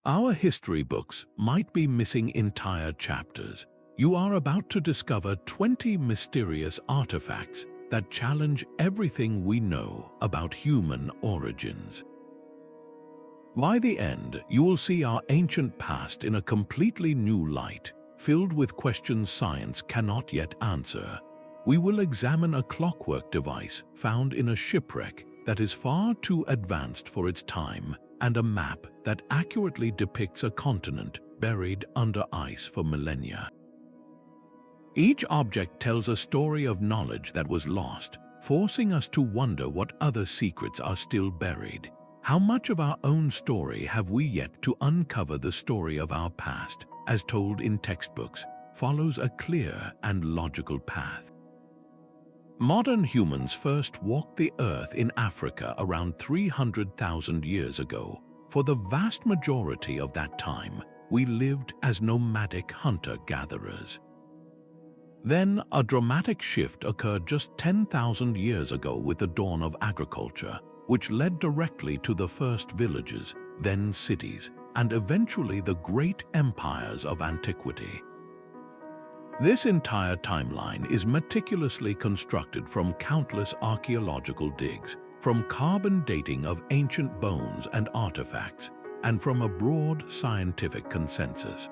Our history books might be missing entire chapters. You are about to discover 20 mysterious artifacts that challenge everything we know about human origins. By the end, you will see our ancient past in a completely new light, filled with questions science cannot yet answer. We will examine a clockwork device found in a shipwreck that is far too advanced for its time, and a map that accurately depicts a continent buried under ice for millennia. Each object tells a story of knowledge that was lost, forcing us to wonder what other secrets are still buried. How much of our own story have we yet to uncover? The story of our past, as told in textbooks, follows a clear and logical path. Modern humans first walked the earth in Africa around 300,000 years ago. For the vast majority of that time, we lived as nomadic hunter-gatherers. Then, a dramatic shift occurred just 10,000 years ago with the dawn of agriculture, which led directly to the first villages, then cities, and eventually the great empires of antiquity. This entire timeline is meticulously constructed from countless archaeological digs, from carbon dating of ancient bones and artifacts, and from a broad scientific consensus.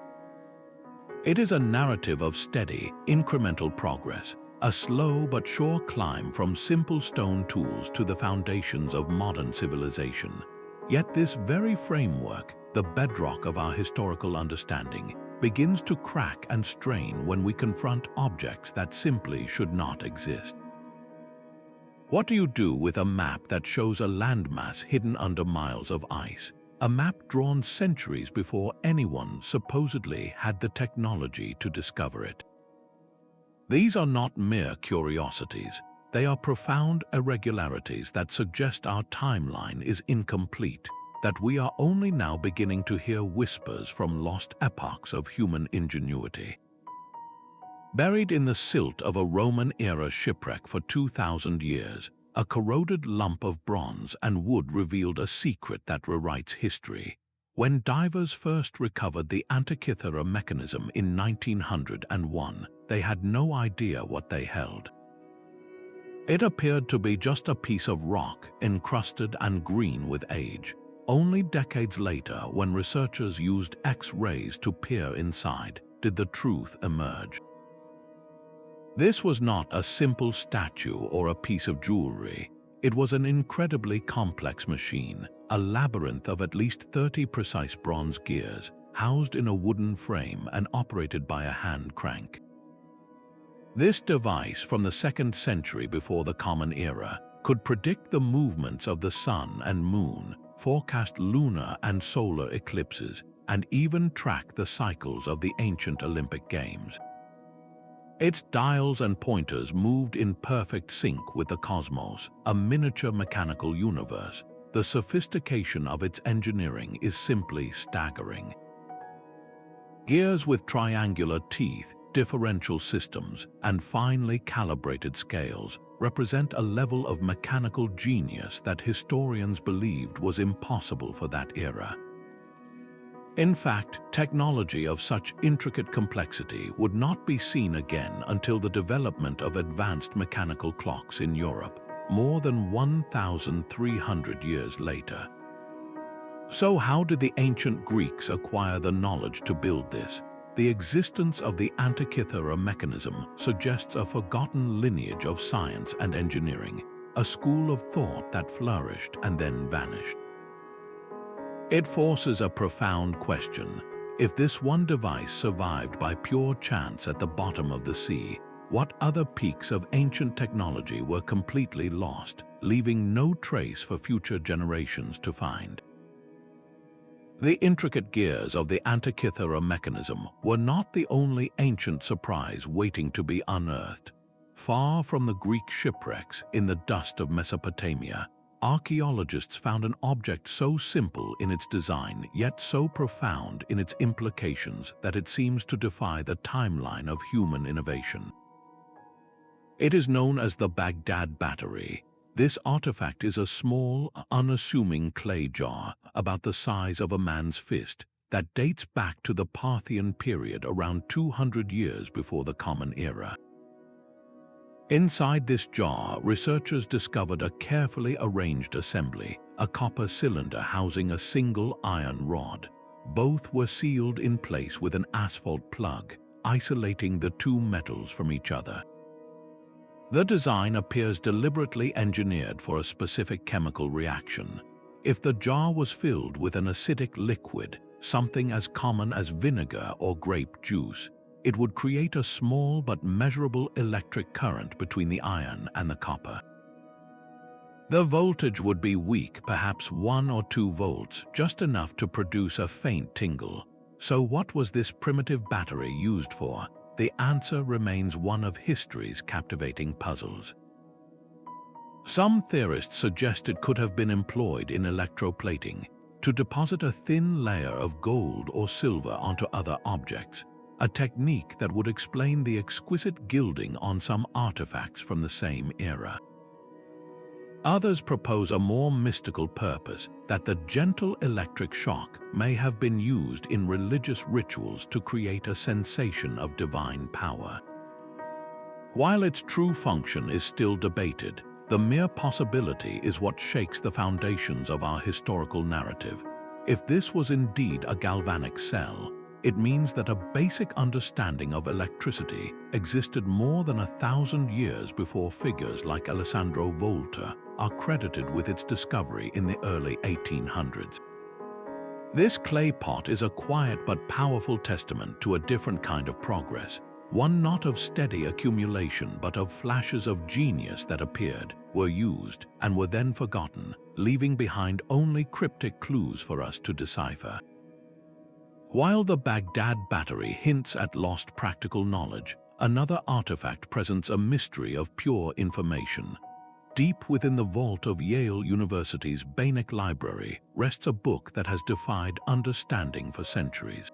It is a narrative of steady, incremental progress, a slow but sure climb from simple stone tools to the foundations of modern civilization. Yet this very framework, the bedrock of our historical understanding, begins to crack and strain when we confront objects that simply should not exist. What do you do with a map that shows a landmass hidden under miles of ice? A map drawn centuries before anyone supposedly had the technology to discover it. These are not mere curiosities. They are profound irregularities that suggest our timeline is incomplete, that we are only now beginning to hear whispers from lost epochs of human ingenuity. Buried in the silt of a Roman-era shipwreck for 2,000 years, a corroded lump of bronze and wood revealed a secret that rewrites history. When divers first recovered the Antikythera Mechanism in 1901, they had no idea what they held. It appeared to be just a piece of rock, encrusted and green with age. Only decades later, when researchers used X-rays to peer inside, did the truth emerge. This was not a simple statue or a piece of jewelry. It was an incredibly complex machine, a labyrinth of at least 30 precise bronze gears, housed in a wooden frame and operated by a hand crank. This device from the 2nd century before the Common Era could predict the movements of the sun and moon, forecast lunar and solar eclipses, and even track the cycles of the ancient Olympic Games. Its dials and pointers moved in perfect sync with the cosmos, a miniature mechanical universe. The sophistication of its engineering is simply staggering. Gears with triangular teeth, differential systems, and finely calibrated scales represent a level of mechanical genius that historians believed was impossible for that era. In fact, technology of such intricate complexity would not be seen again until the development of advanced mechanical clocks in Europe, more than 1,300 years later. So how did the ancient Greeks acquire the knowledge to build this? The existence of the Antikythera Mechanism suggests a forgotten lineage of science and engineering, a school of thought that flourished and then vanished. It forces a profound question. If this one device survived by pure chance at the bottom of the sea, what other peaks of ancient technology were completely lost, leaving no trace for future generations to find? The intricate gears of the Antikythera Mechanism were not the only ancient surprise waiting to be unearthed. Far from the Greek shipwrecks in the dust of Mesopotamia, archaeologists found an object so simple in its design, yet so profound in its implications that it seems to defy the timeline of human innovation. It is known as the Baghdad Battery. This artifact is a small, unassuming clay jar about the size of a man's fist that dates back to the Parthian period around 200 years before the Common Era. Inside this jar, researchers discovered a carefully arranged assembly, a copper cylinder housing a single iron rod. Both were sealed in place with an asphalt plug, isolating the two metals from each other. The design appears deliberately engineered for a specific chemical reaction. If the jar was filled with an acidic liquid, something as common as vinegar or grape juice, it would create a small but measurable electric current between the iron and the copper. The voltage would be weak, perhaps 1 or 2 volts, just enough to produce a faint tingle. So what was this primitive battery used for? The answer remains one of history's captivating puzzles. Some theorists suggest it could have been employed in electroplating, to deposit a thin layer of gold or silver onto other objects, a technique that would explain the exquisite gilding on some artifacts from the same era. Others propose a more mystical purpose, that the gentle electric shock may have been used in religious rituals to create a sensation of divine power. While its true function is still debated, the mere possibility is what shakes the foundations of our historical narrative. If this was indeed a galvanic cell, it means that a basic understanding of electricity existed more than 1,000 years before figures like Alessandro Volta are credited with its discovery in the early 1800s. This clay pot is a quiet but powerful testament to a different kind of progress, one not of steady accumulation but of flashes of genius that appeared, were used, and were then forgotten, leaving behind only cryptic clues for us to decipher. While the Baghdad Battery hints at lost practical knowledge, another artifact presents a mystery of pure information. Deep within the vault of Yale University's Voynich Library rests a book that has defied understanding for centuries.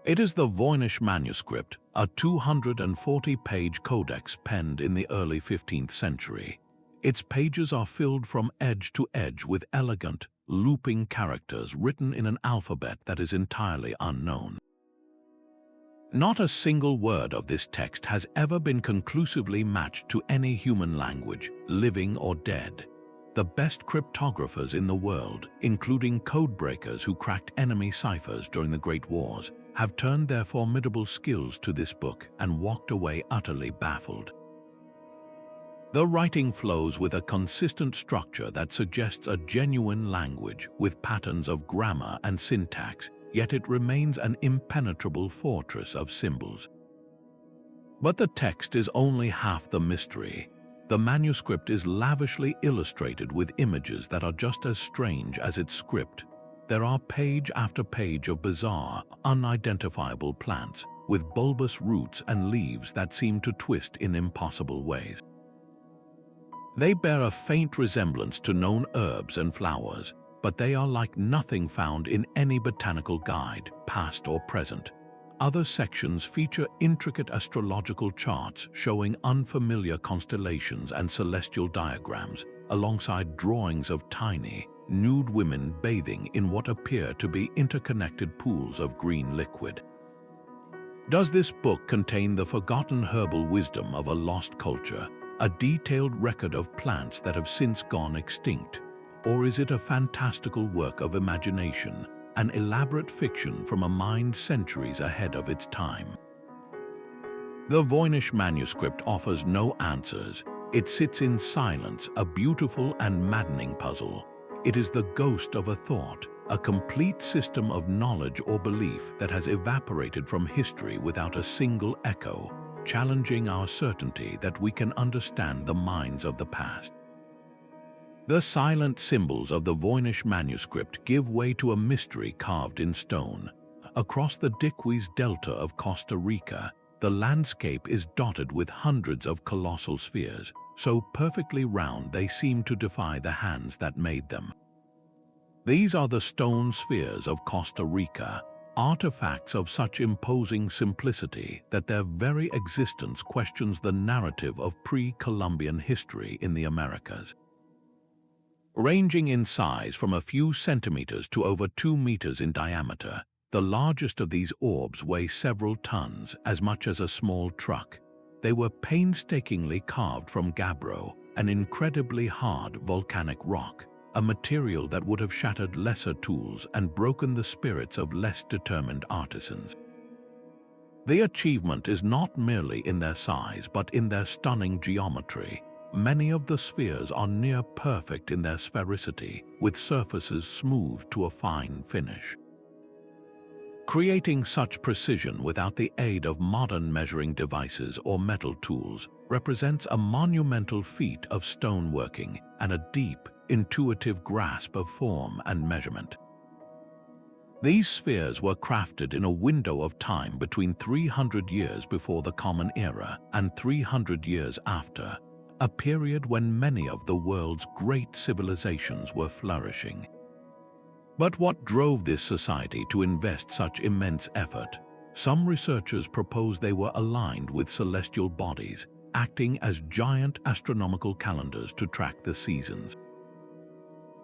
It is the Voynich Manuscript, a 240-page codex penned in the early 15th century. Its pages are filled from edge to edge with elegant, looping characters written in an alphabet that is entirely unknown. Not a single word of this text has ever been conclusively matched to any human language, living or dead. The best cryptographers in the world, including codebreakers who cracked enemy ciphers during the Great Wars, have turned their formidable skills to this book and walked away utterly baffled. The writing flows with a consistent structure that suggests a genuine language with patterns of grammar and syntax, yet it remains an impenetrable fortress of symbols. But the text is only half the mystery. The manuscript is lavishly illustrated with images that are just as strange as its script. There are page after page of bizarre, unidentifiable plants, with bulbous roots and leaves that seem to twist in impossible ways. They bear a faint resemblance to known herbs and flowers, but they are like nothing found in any botanical guide, past or present. Other sections feature intricate astrological charts showing unfamiliar constellations and celestial diagrams, alongside drawings of tiny, nude women bathing in what appear to be interconnected pools of green liquid. Does this book contain the forgotten herbal wisdom of a lost culture, a detailed record of plants that have since gone extinct? Or is it a fantastical work of imagination, an elaborate fiction from a mind centuries ahead of its time? The Voynich Manuscript offers no answers. It sits in silence, a beautiful and maddening puzzle. It is the ghost of a thought, a complete system of knowledge or belief that has evaporated from history without a single echo, challenging our certainty that we can understand the minds of the past. The silent symbols of the Voynich Manuscript give way to a mystery carved in stone. Across the Diquis Delta of Costa Rica, the landscape is dotted with hundreds of colossal spheres, so perfectly round they seem to defy the hands that made them. These are the stone spheres of Costa Rica, artifacts of such imposing simplicity that their very existence questions the narrative of pre-Columbian history in the Americas. Ranging in size from a few centimeters to over 2 meters in diameter, the largest of these orbs weigh several tons, as much as a small truck. They were painstakingly carved from gabbro, an incredibly hard volcanic rock, a material that would have shattered lesser tools and broken the spirits of less determined artisans. The achievement is not merely in their size but in their stunning geometry. Many of the spheres are near perfect in their sphericity, with surfaces smoothed to a fine finish. Creating such precision without the aid of modern measuring devices or metal tools represents a monumental feat of stoneworking and a deep, intuitive grasp of form and measurement. These spheres were crafted in a window of time between 300 years before the Common Era and 300 years after, a period when many of the world's great civilizations were flourishing. But what drove this society to invest such immense effort? Some researchers propose they were aligned with celestial bodies, acting as giant astronomical calendars to track the seasons.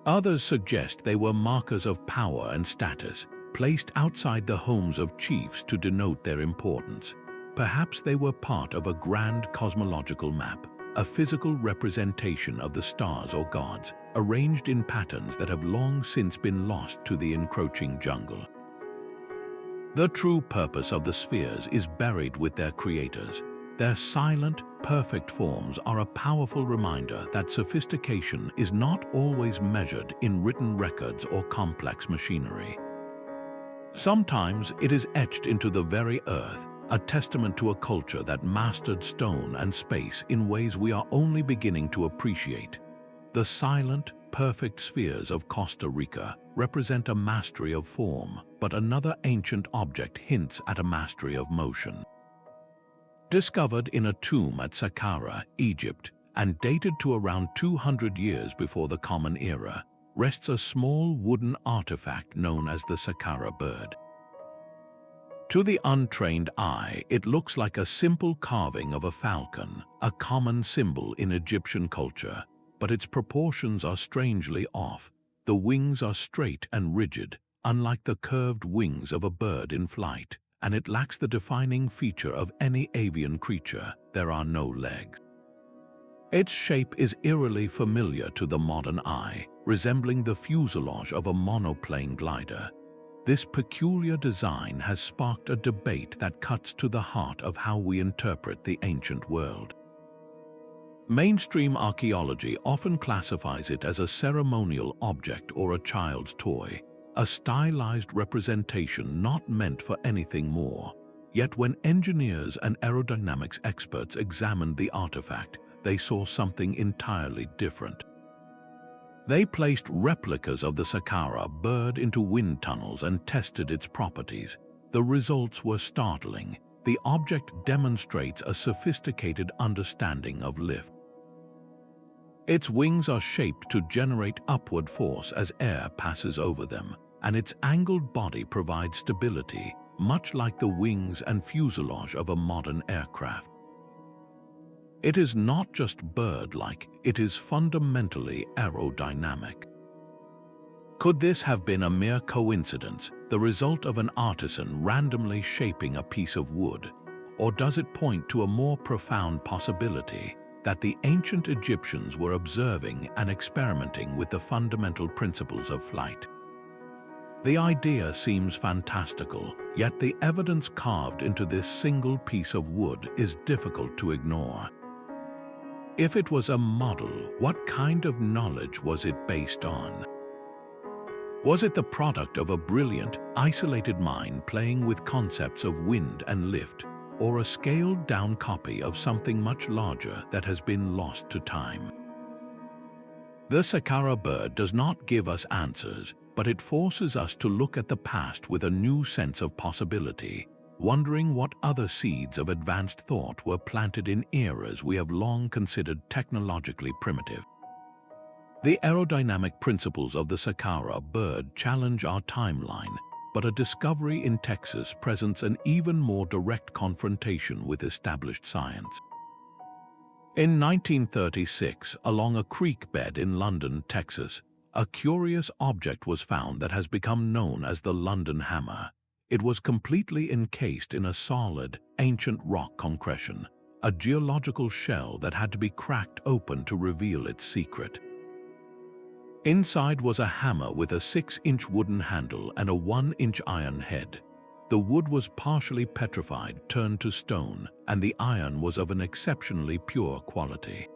Others suggest they were markers of power and status, placed outside the homes of chiefs to denote their importance. Perhaps they were part of a grand cosmological map, a physical representation of the stars or gods, arranged in patterns that have long since been lost to the encroaching jungle. The true purpose of the spheres is buried with their creators. Their silent, perfect forms are a powerful reminder that sophistication is not always measured in written records or complex machinery. Sometimes it is etched into the very earth, a testament to a culture that mastered stone and space in ways we are only beginning to appreciate. The silent, perfect spheres of Costa Rica represent a mastery of form, but another ancient object hints at a mastery of motion. Discovered in a tomb at Saqqara, Egypt, and dated to around 200 years before the Common Era, rests a small wooden artifact known as the Saqqara Bird. To the untrained eye, it looks like a simple carving of a falcon, a common symbol in Egyptian culture, but its proportions are strangely off. The wings are straight and rigid, unlike the curved wings of a bird in flight, and it lacks the defining feature of any avian creature. There are no legs. Its shape is eerily familiar to the modern eye, resembling the fuselage of a monoplane glider. This peculiar design has sparked a debate that cuts to the heart of how we interpret the ancient world. Mainstream archaeology often classifies it as a ceremonial object or a child's toy, a stylized representation not meant for anything more. Yet when engineers and aerodynamics experts examined the artifact, they saw something entirely different. They placed replicas of the Saqqara Bird into wind tunnels and tested its properties. The results were startling. The object demonstrates a sophisticated understanding of lift. Its wings are shaped to generate upward force as air passes over them, and its angled body provides stability, much like the wings and fuselage of a modern aircraft. It is not just bird-like, it is fundamentally aerodynamic. Could this have been a mere coincidence, the result of an artisan randomly shaping a piece of wood? Or does it point to a more profound possibility, that the ancient Egyptians were observing and experimenting with the fundamental principles of flight? The idea seems fantastical, yet the evidence carved into this single piece of wood is difficult to ignore. If it was a model, what kind of knowledge was it based on? Was it the product of a brilliant, isolated mind playing with concepts of wind and lift, or a scaled-down copy of something much larger that has been lost to time? The Saqqara Bird does not give us answers, but it forces us to look at the past with a new sense of possibility, wondering what other seeds of advanced thought were planted in eras we have long considered technologically primitive. The aerodynamic principles of the Saqqara Bird challenge our timeline, but a discovery in Texas presents an even more direct confrontation with established science. In 1936, along a creek bed in London, Texas, a curious object was found that has become known as the London Hammer. It was completely encased in a solid, ancient rock concretion, a geological shell that had to be cracked open to reveal its secret. Inside was a hammer with a 6-inch wooden handle and a 1-inch iron head. The wood was partially petrified, turned to stone, and the iron was of an exceptionally pure quality.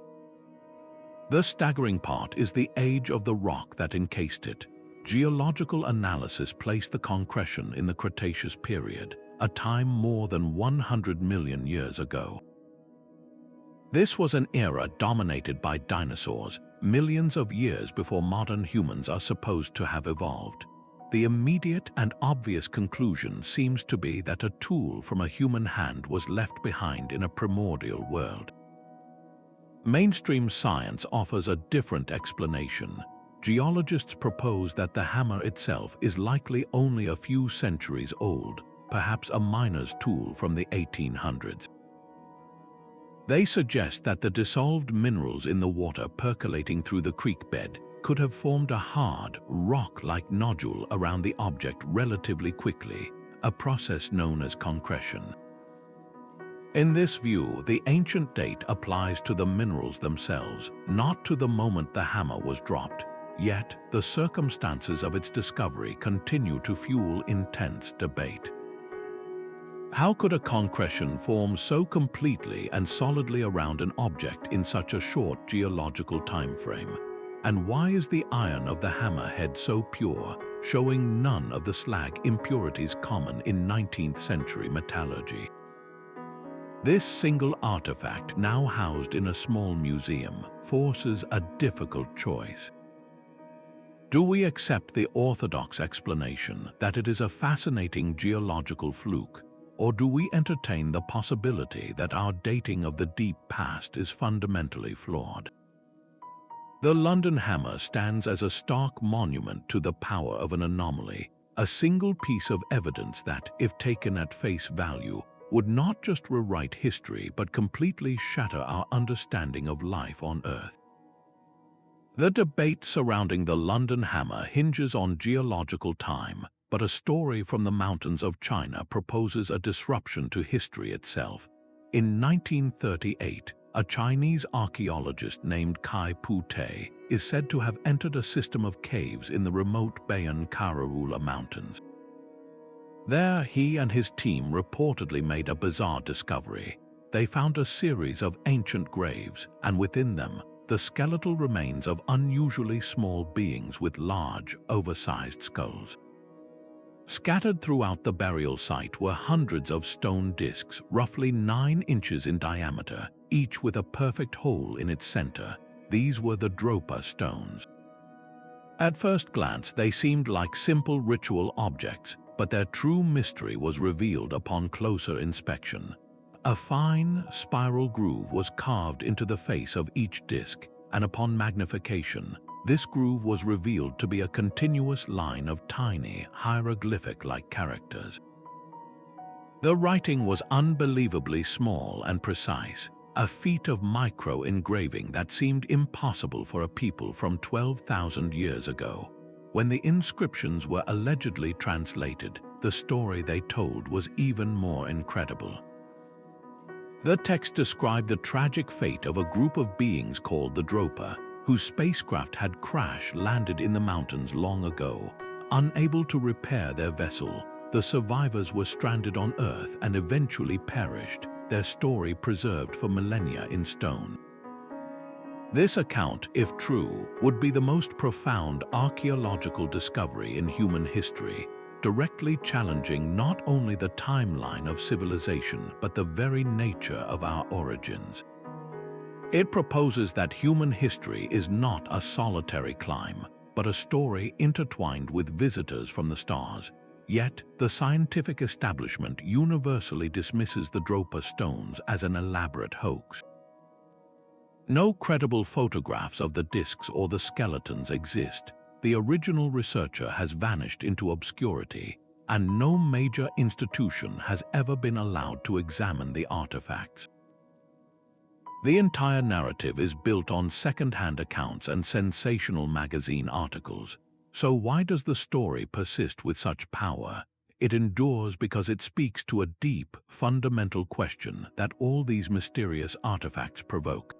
The staggering part is the age of the rock that encased it. Geological analysis placed the concretion in the Cretaceous period, a time more than 100 million years ago. This was an era dominated by dinosaurs, millions of years before modern humans are supposed to have evolved. The immediate and obvious conclusion seems to be that a tool from a human hand was left behind in a primordial world. Mainstream science offers a different explanation. Geologists propose that the hammer itself is likely only a few centuries old, perhaps a miner's tool from the 1800s. They suggest that the dissolved minerals in the water percolating through the creek bed could have formed a hard, rock-like nodule around the object relatively quickly, a process known as concretion. In this view, the ancient date applies to the minerals themselves, not to the moment the hammer was dropped. Yet, the circumstances of its discovery continue to fuel intense debate. How could a concretion form so completely and solidly around an object in such a short geological time frame? And why is the iron of the hammerhead so pure, showing none of the slag impurities common in 19th century metallurgy? This single artifact, now housed in a small museum, forces a difficult choice. Do we accept the orthodox explanation that it is a fascinating geological fluke, or do we entertain the possibility that our dating of the deep past is fundamentally flawed? The London Hammer stands as a stark monument to the power of an anomaly, a single piece of evidence that, if taken at face value, would not just rewrite history but completely shatter our understanding of life on Earth. The debate surrounding the London Hammer hinges on geological time, but a story from the mountains of China proposes a disruption to history itself. In 1938, a Chinese archaeologist named Kai Pu-te is said to have entered a system of caves in the remote Bayan Karaula Mountains. There, he and his team reportedly made a bizarre discovery. They found a series of ancient graves, and within them, the skeletal remains of unusually small beings with large, oversized skulls. Scattered throughout the burial site were hundreds of stone discs, roughly 9 inches in diameter, each with a perfect hole in its center. These were the Dropa Stones. At first glance, they seemed like simple ritual objects, but their true mystery was revealed upon closer inspection. A fine, spiral groove was carved into the face of each disc, and upon magnification, this groove was revealed to be a continuous line of tiny, hieroglyphic-like characters. The writing was unbelievably small and precise, a feat of micro-engraving that seemed impossible for a people from 12,000 years ago. When the inscriptions were allegedly translated, the story they told was even more incredible. The text described the tragic fate of a group of beings called the Dropa, whose spacecraft had crash-landed in the mountains long ago. Unable to repair their vessel, the survivors were stranded on Earth and eventually perished, their story preserved for millennia in stone. This account, if true, would be the most profound archaeological discovery in human history, directly challenging not only the timeline of civilization but the very nature of our origins. It proposes that human history is not a solitary climb, but a story intertwined with visitors from the stars. Yet, the scientific establishment universally dismisses the Dropa Stones as an elaborate hoax. No credible photographs of the discs or the skeletons exist. The original researcher has vanished into obscurity, and no major institution has ever been allowed to examine the artifacts. The entire narrative is built on second-hand accounts and sensational magazine articles. So why does the story persist with such power? It endures because it speaks to a deep, fundamental question that all these mysterious artifacts provoke.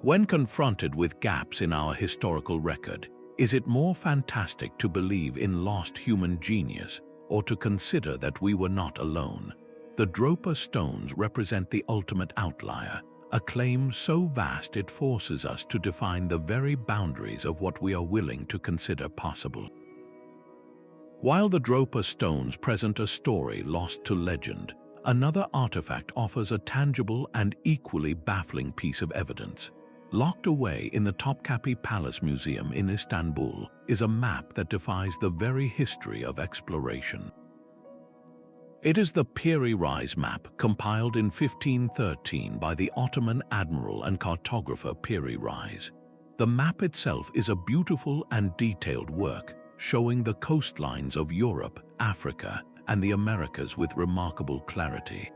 When confronted with gaps in our historical record, is it more fantastic to believe in lost human genius or to consider that we were not alone? The Dropa Stones represent the ultimate outlier, a claim so vast it forces us to define the very boundaries of what we are willing to consider possible. While the Dropa Stones present a story lost to legend, another artifact offers a tangible and equally baffling piece of evidence. Locked away in the Topkapi Palace Museum in Istanbul is a map that defies the very history of exploration. It is the Piri Reis Map, compiled in 1513 by the Ottoman admiral and cartographer Piri Reis. The map itself is a beautiful and detailed work, showing the coastlines of Europe, Africa, and the Americas with remarkable clarity.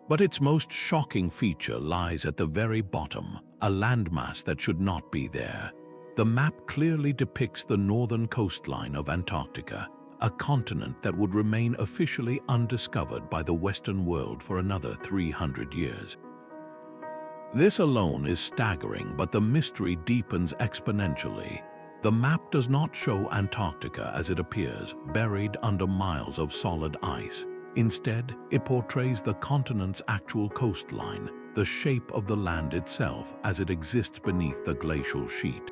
But its most shocking feature lies at the very bottom, a landmass that should not be there. The map clearly depicts the northern coastline of Antarctica, a continent that would remain officially undiscovered by the Western world for another 300 years. This alone is staggering, but the mystery deepens exponentially. The map does not show Antarctica as it appears, buried under miles of solid ice. Instead, it portrays the continent's actual coastline, the shape of the land itself as it exists beneath the glacial sheet.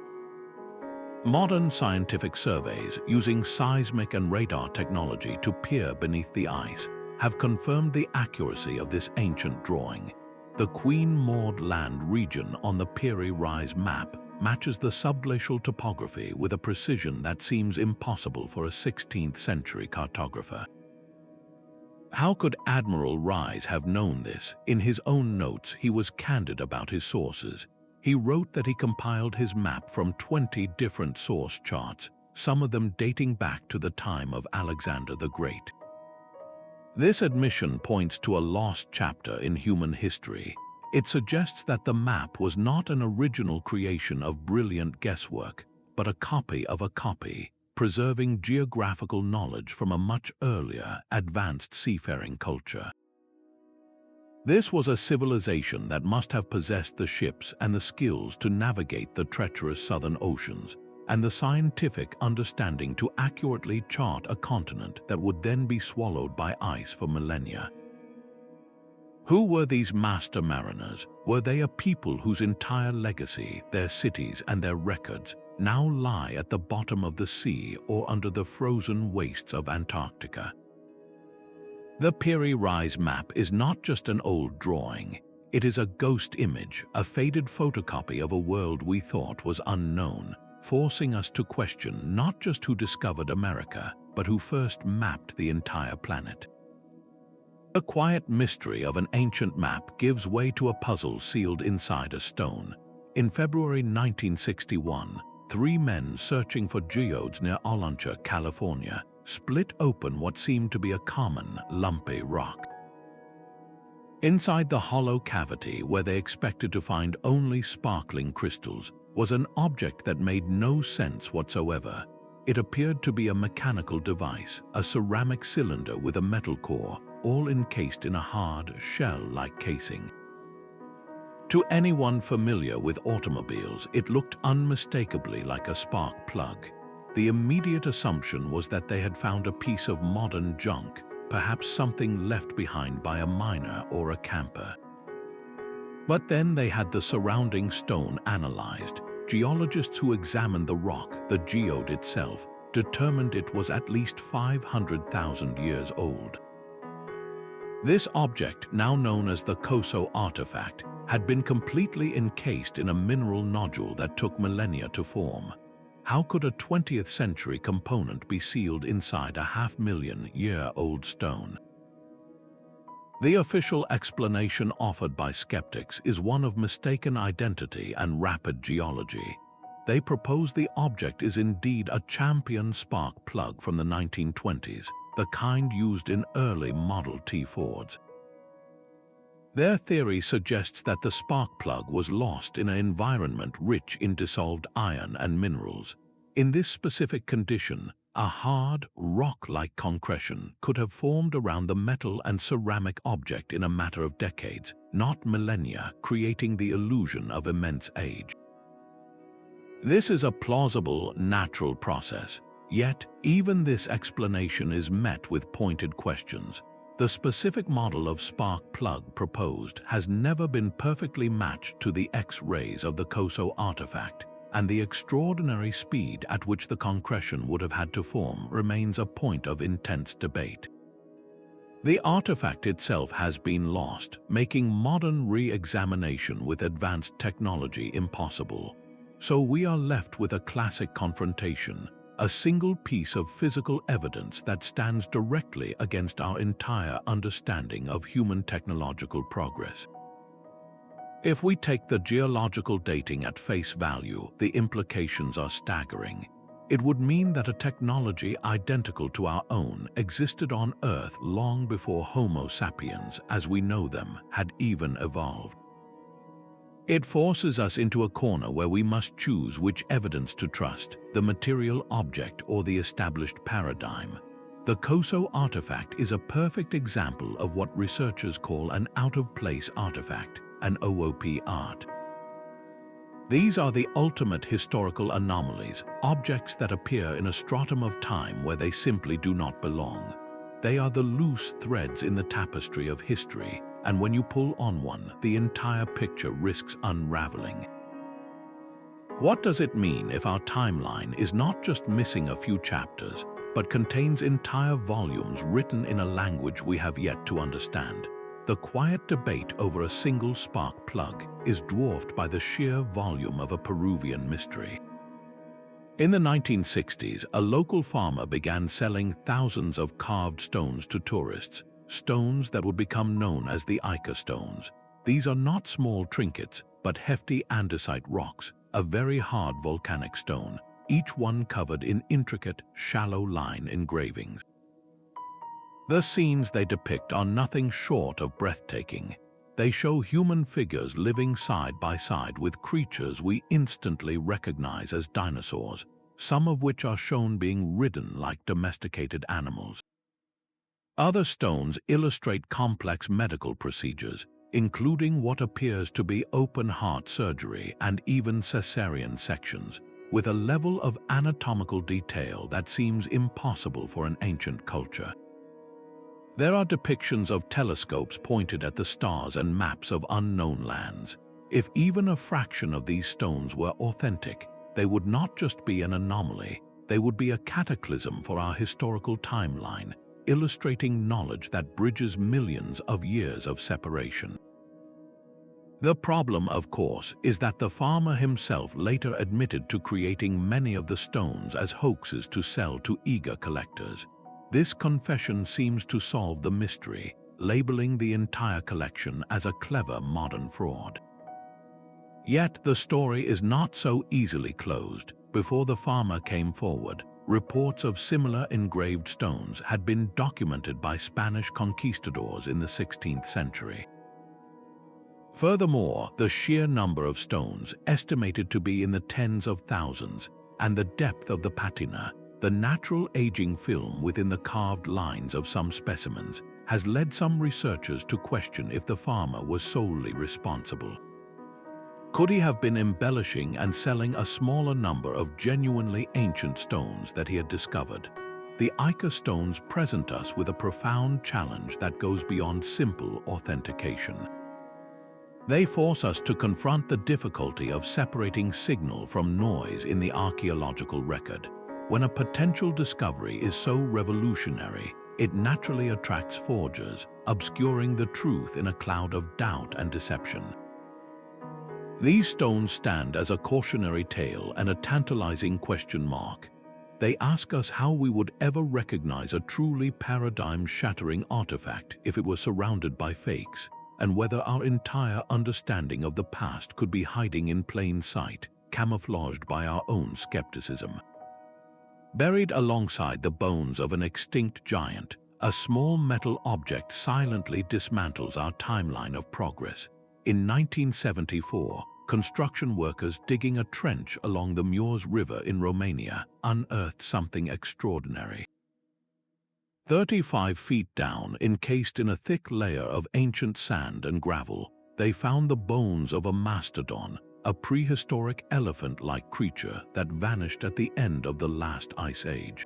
Modern scientific surveys using seismic and radar technology to peer beneath the ice have confirmed the accuracy of this ancient drawing. The Queen Maud Land region on the Piri Reis map matches the subglacial topography with a precision that seems impossible for a 16th century cartographer. How could Admiral Reis have known this? In his own notes, he was candid about his sources. He wrote that he compiled his map from 20 different source charts, some of them dating back to the time of Alexander the Great. This admission points to a lost chapter in human history. It suggests that the map was not an original creation of brilliant guesswork, but a copy of a copy, preserving geographical knowledge from a much earlier, advanced seafaring culture. This was a civilization that must have possessed the ships and the skills to navigate the treacherous southern oceans, and the scientific understanding to accurately chart a continent that would then be swallowed by ice for millennia. Who were these master mariners? Were they a people whose entire legacy, their cities and their records, now lie at the bottom of the sea or under the frozen wastes of Antarctica? The Piri Reis map is not just an old drawing. It is a ghost image, a faded photocopy of a world we thought was unknown, forcing us to question not just who discovered America, but who first mapped the entire planet. The quiet mystery of an ancient map gives way to a puzzle sealed inside a stone. In February 1961, 3 men searching for geodes near Olancha, California, split open what seemed to be a common, lumpy rock. Inside the hollow cavity, where they expected to find only sparkling crystals, was an object that made no sense whatsoever. It appeared to be a mechanical device, a ceramic cylinder with a metal core, all encased in a hard, shell-like casing. To anyone familiar with automobiles, it looked unmistakably like a spark plug. The immediate assumption was that they had found a piece of modern junk, perhaps something left behind by a miner or a camper. But then they had the surrounding stone analyzed. Geologists who examined the rock, the geode itself, determined it was at least 500,000 years old. This object, now known as the Coso Artifact, had been completely encased in a mineral nodule that took millennia to form. How could a 20th century component be sealed inside a 500,000-year-old stone? The official explanation offered by skeptics is one of mistaken identity and rapid geology. They propose the object is indeed a champion spark plug from the 1920s, the kind used in early Model T Fords. Their theory suggests that the spark plug was lost in an environment rich in dissolved iron and minerals. In this specific condition, a hard, rock-like concretion could have formed around the metal and ceramic object in a matter of decades, not millennia, creating the illusion of immense age. This is a plausible, natural process, yet even this explanation is met with pointed questions. The specific model of spark plug proposed has never been perfectly matched to the X-rays of the Coso artifact, and the extraordinary speed at which the concretion would have had to form remains a point of intense debate. The artifact itself has been lost, making modern re-examination with advanced technology impossible. So we are left with a classic confrontation, a single piece of physical evidence that stands directly against our entire understanding of human technological progress. If we take the geological dating at face value, the implications are staggering. It would mean that a technology identical to our own existed on Earth long before Homo sapiens, as we know them, had even evolved. It forces us into a corner where we must choose which evidence to trust, the material object or the established paradigm. The Coso artifact is a perfect example of what researchers call an out-of-place artifact, an OOP art. These are the ultimate historical anomalies, objects that appear in a stratum of time where they simply do not belong. They are the loose threads in the tapestry of history, and when you pull on one, the entire picture risks unraveling. What does it mean if our timeline is not just missing a few chapters, but contains entire volumes written in a language we have yet to understand? The quiet debate over a single spark plug is dwarfed by the sheer volume of a Peruvian mystery. In the 1960s, a local farmer began selling thousands of carved stones to tourists, stones that would become known as the Ica Stones. These are not small trinkets, but hefty andesite rocks, a very hard volcanic stone, each one covered in intricate, shallow line engravings. The scenes they depict are nothing short of breathtaking. They show human figures living side by side with creatures we instantly recognize as dinosaurs, some of which are shown being ridden like domesticated animals. Other stones illustrate complex medical procedures, including what appears to be open-heart surgery and even cesarean sections, with a level of anatomical detail that seems impossible for an ancient culture. There are depictions of telescopes pointed at the stars and maps of unknown lands. If even a fraction of these stones were authentic, they would not just be an anomaly, they would be a cataclysm for our historical timeline, illustrating knowledge that bridges millions of years of separation. The problem, of course, is that the farmer himself later admitted to creating many of the stones as hoaxes to sell to eager collectors. This confession seems to solve the mystery, labeling the entire collection as a clever modern fraud. Yet the story is not so easily closed. Before the farmer came forward, reports of similar engraved stones had been documented by Spanish conquistadors in the 16th century. Furthermore, the sheer number of stones, estimated to be in the tens of thousands, and the depth of the patina, the natural aging film within the carved lines of some specimens, has led some researchers to question if the farmer was solely responsible. Could he have been embellishing and selling a smaller number of genuinely ancient stones that he had discovered? The Ica Stones present us with a profound challenge that goes beyond simple authentication. They force us to confront the difficulty of separating signal from noise in the archaeological record. When a potential discovery is so revolutionary, it naturally attracts forgers, obscuring the truth in a cloud of doubt and deception. These stones stand as a cautionary tale and a tantalizing question mark. They ask us how we would ever recognize a truly paradigm-shattering artifact if it was surrounded by fakes, and whether our entire understanding of the past could be hiding in plain sight, camouflaged by our own skepticism. Buried alongside the bones of an extinct giant, A small metal object silently dismantles our timeline of progress. In 1974, construction workers digging a trench along the Mureș River in Romania unearthed something extraordinary. 35 feet down, encased in a thick layer of ancient sand and gravel, they found the bones of a mastodon, a prehistoric elephant-like creature that vanished at the end of the last ice age.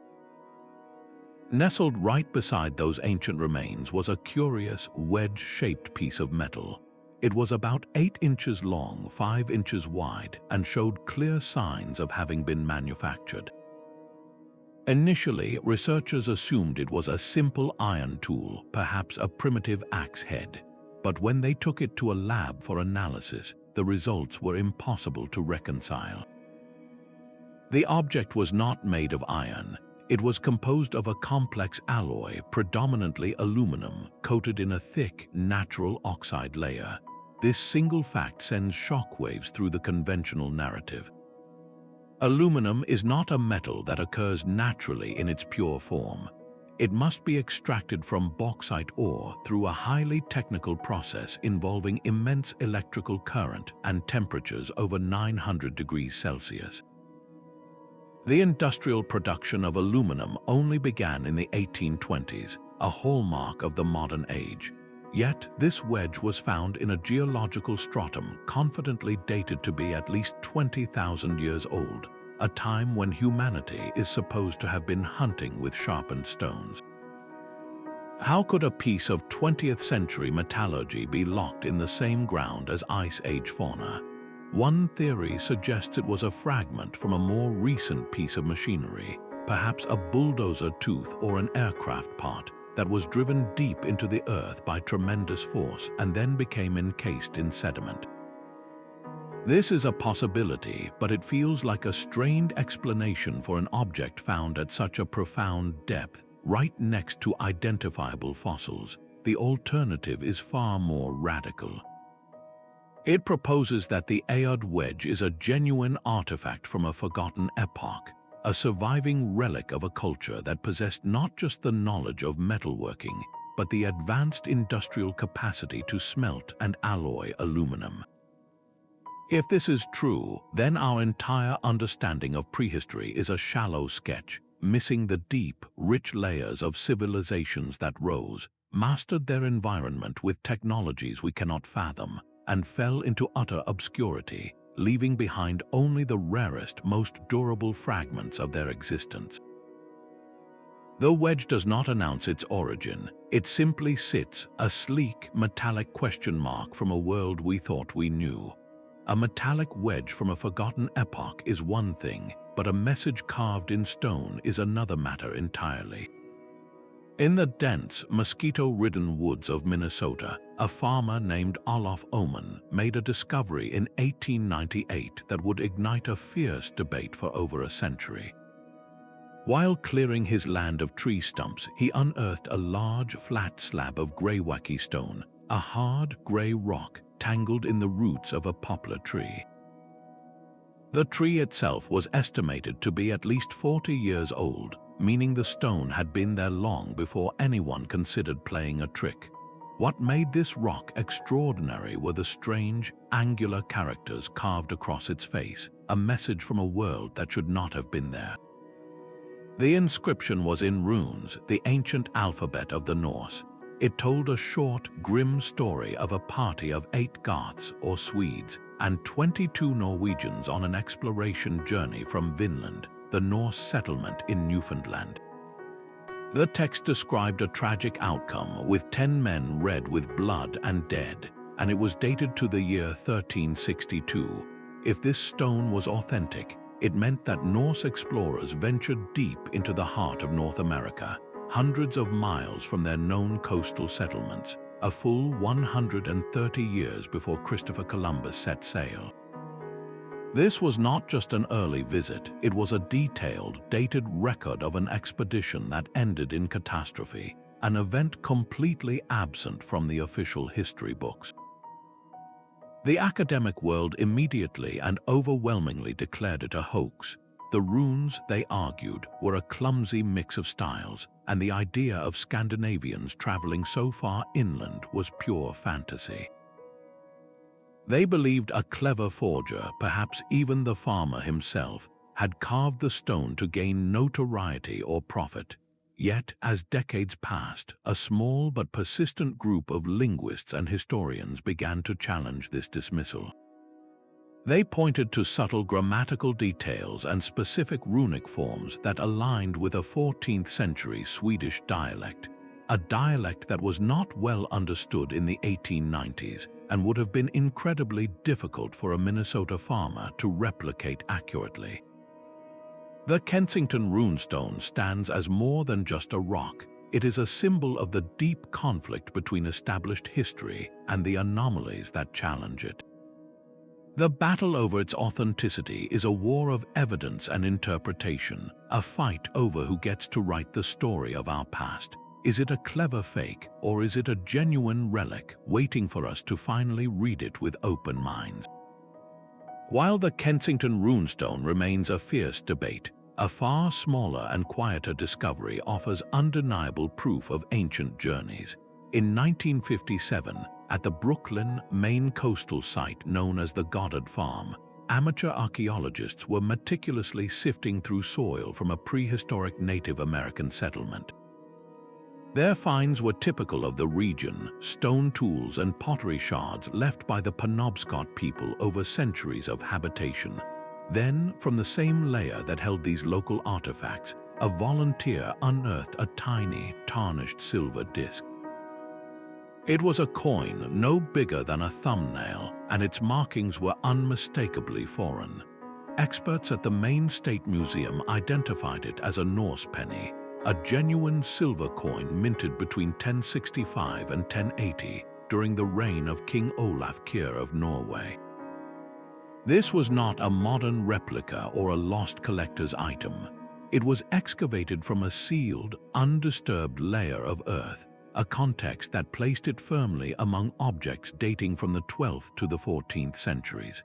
Nestled right beside those ancient remains was a curious, wedge-shaped piece of metal. It was about 8 inches long, 5 inches wide, and showed clear signs of having been manufactured. Initially, researchers assumed it was a simple iron tool, perhaps a primitive axe head. But when they took it to a lab for analysis, the results were impossible to reconcile. The object was not made of iron. It was composed of a complex alloy, predominantly aluminum, coated in a thick, natural oxide layer. This single fact sends shockwaves through the conventional narrative. Aluminum is not a metal that occurs naturally in its pure form. It must be extracted from bauxite ore through a highly technical process involving immense electrical current and temperatures over 900 degrees Celsius. The industrial production of aluminum only began in the 1820s, a hallmark of the modern age. Yet, this wedge was found in a geological stratum confidently dated to be at least 20,000 years old, a time when humanity is supposed to have been hunting with sharpened stones. How could a piece of 20th century metallurgy be locked in the same ground as Ice Age fauna? One theory suggests it was a fragment from a more recent piece of machinery, perhaps a bulldozer tooth or an aircraft part, that was driven deep into the earth by tremendous force and then became encased in sediment. This is a possibility, but it feels like a strained explanation for an object found at such a profound depth, right next to identifiable fossils. The alternative is far more radical. It proposes that the Aiud Wedge is a genuine artifact from a forgotten epoch, a surviving relic of a culture that possessed not just the knowledge of metalworking, but the advanced industrial capacity to smelt and alloy aluminum. If this is true, then our entire understanding of prehistory is a shallow sketch, missing the deep, rich layers of civilizations that rose, mastered their environment with technologies we cannot fathom, and fell into utter obscurity, leaving behind only the rarest, most durable fragments of their existence. The wedge does not announce its origin. It simply sits, a sleek, metallic question mark from a world we thought we knew. A metallic wedge from a forgotten epoch is one thing, but a message carved in stone is another matter entirely. In the dense, mosquito-ridden woods of Minnesota, a farmer named Olof Oman made a discovery in 1898 that would ignite a fierce debate for over a century. While clearing his land of tree stumps, he unearthed a large, flat slab of greywacke stone, a hard, gray rock tangled in the roots of a poplar tree. The tree itself was estimated to be at least 40 years old, meaning the stone had been there long before anyone considered playing a trick. What made this rock extraordinary were the strange, angular characters carved across its face, a message from a world that should not have been there. The inscription was in runes, the ancient alphabet of the Norse. It told a short, grim story of a party of 8 Goths or Swedes and 22 Norwegians on an exploration journey from Vinland, the Norse settlement in Newfoundland. The text described a tragic outcome with 10 men red with blood and dead, and it was dated to the year 1362. If this stone was authentic, it meant that Norse explorers ventured deep into the heart of North America, hundreds of miles from their known coastal settlements, a full 130 years before Christopher Columbus set sail. This was not just an early visit, it was a detailed, dated record of an expedition that ended in catastrophe, an event completely absent from the official history books. The academic world immediately and overwhelmingly declared it a hoax. The runes, they argued, were a clumsy mix of styles, and the idea of Scandinavians traveling so far inland was pure fantasy. They believed a clever forger, perhaps even the farmer himself, had carved the stone to gain notoriety or profit. Yet, as decades passed, a small but persistent group of linguists and historians began to challenge this dismissal. They pointed to subtle grammatical details and specific runic forms that aligned with a 14th century Swedish dialect, a dialect that was not well understood in the 1890s and would have been incredibly difficult for a Minnesota farmer to replicate accurately. The Kensington Runestone stands as more than just a rock. It is a symbol of the deep conflict between established history and the anomalies that challenge it. The battle over its authenticity is a war of evidence and interpretation, a fight over who gets to write the story of our past. Is it a clever fake, or is it a genuine relic waiting for us to finally read it with open minds? While the Kensington Runestone remains a fierce debate, a far smaller and quieter discovery offers undeniable proof of ancient journeys. In 1957, at the Brooklyn, Maine coastal site known as the Goddard Farm, amateur archaeologists were meticulously sifting through soil from a prehistoric Native American settlement. Their finds were typical of the region: stone tools and pottery shards left by the Penobscot people over centuries of habitation. Then, from the same layer that held these local artifacts, a volunteer unearthed a tiny, tarnished silver disc. It was a coin no bigger than a thumbnail, and its markings were unmistakably foreign. Experts at the Maine State Museum identified it as a Norse penny, a genuine silver coin minted between 1065 and 1080 during the reign of King Olaf Kyrre of Norway. This was not a modern replica or a lost collector's item. It was excavated from a sealed, undisturbed layer of earth, a context that placed it firmly among objects dating from the 12th to the 14th centuries.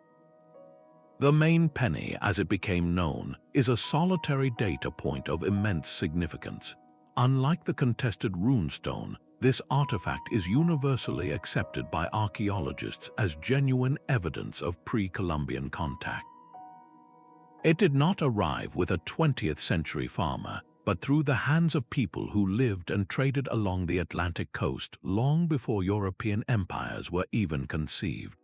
The Maine Penny, as it became known, is a solitary data point of immense significance. Unlike the contested runestone, this artifact is universally accepted by archaeologists as genuine evidence of pre-Columbian contact. It did not arrive with a 20th century farmer, but through the hands of people who lived and traded along the Atlantic coast long before European empires were even conceived.